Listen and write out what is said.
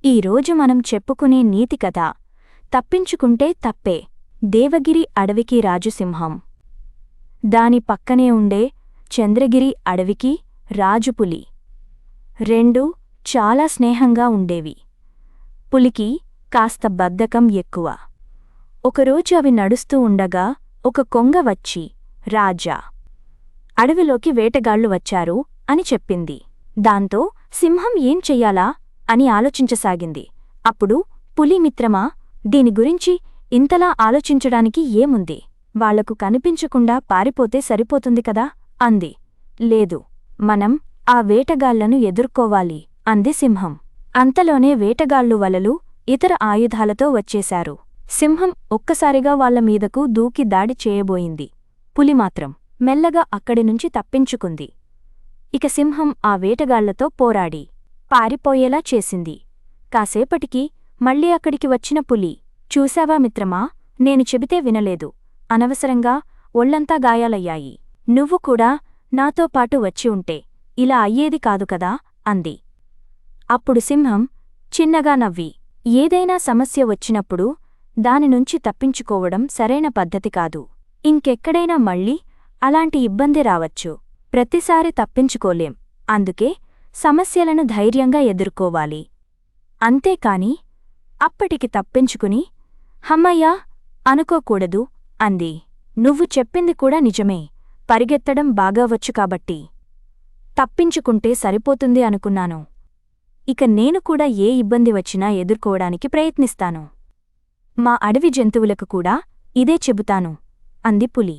ఈరోజు మనం చెప్పుకునే నీతి కథ తప్పించుకుంటే తప్పే. దేవగిరి అడవికి రాజుసింహం. దాని పక్కనే ఉండే చంద్రగిరి అడవికి రాజుపులి. రెండూ చాలా స్నేహంగా ఉండేవి. పులికి కాస్త బద్ధకం ఎక్కువ. ఒకరోజు అవి నడుస్తూ ఉండగా ఒక కొంగ వచ్చి, రాజా, అడవిలోకి వేటగాళ్లు వచ్చారు అని చెప్పింది. దాంతో సింహం ఏం చెయ్యాలా అని ఆలోచించసాగింది. అప్పుడు పులి, మిత్రమా, దీని గురించి ఇంతలా ఆలోచించడానికి ఏముంది? వాళ్లకు కనిపించకుండా పారిపోతే సరిపోతుంది కదా అంది. లేదు, మనం ఆ వేటగాళ్లను ఎదుర్కోవాలి అంది సింహం. అంతలోనే వేటగాళ్లు వలలు, ఇతర ఆయుధాలతో వచ్చేశారు. సింహం ఒక్కసారిగా వాళ్ల మీదకు దూకి దాడి చేయబోయింది. పులి మాత్రం మెల్లగా అక్కడినుంచి తప్పించుకుంది. ఇక సింహం ఆ వేటగాళ్లతో పోరాడి పారిపోయేలా చేసింది. కాసేపటికి మళ్లీ అక్కడికి వచ్చిన పులి, చూశావా మిత్రమా, నేను చెబితే వినలేదు. అనవసరంగా ఒళ్లంతా గాయాలయ్యాయి. నువ్వు కూడా నాతో పాటు వచ్చి ఉంటే ఇలా అయ్యేది కాదు కదా అంది. అప్పుడు సింహం చిన్నగా నవ్వి, ఏదైనా సమస్య వచ్చినప్పుడు దానినుంచి తప్పించుకోవడం సరైన పద్ధతి కాదు. ఇంకెక్కడైనా మళ్ళీ అలాంటి ఇబ్బంది రావచ్చు. ప్రతిసారి తప్పించుకోలేం. అందుకే సమస్యలను ధైర్యంగా ఎదుర్కోవాలి. అంతేకాని అప్పటికి తప్పించుకుని హమ్మయ్యా అనుకోకూడదు అంది. నువ్వు చెప్పింది కూడా నిజమే. పరిగెత్తడం బాగా వచ్చు కాబట్టి తప్పించుకుంటే సరిపోతుంది అనుకున్నాను. ఇక నేను కూడా ఏ ఇబ్బంది వచ్చినా ఎదుర్కోవడానికి ప్రయత్నిస్తాను. మా అడవి జంతువులకు కూడా ఇదే చెబుతాను అంది పులి.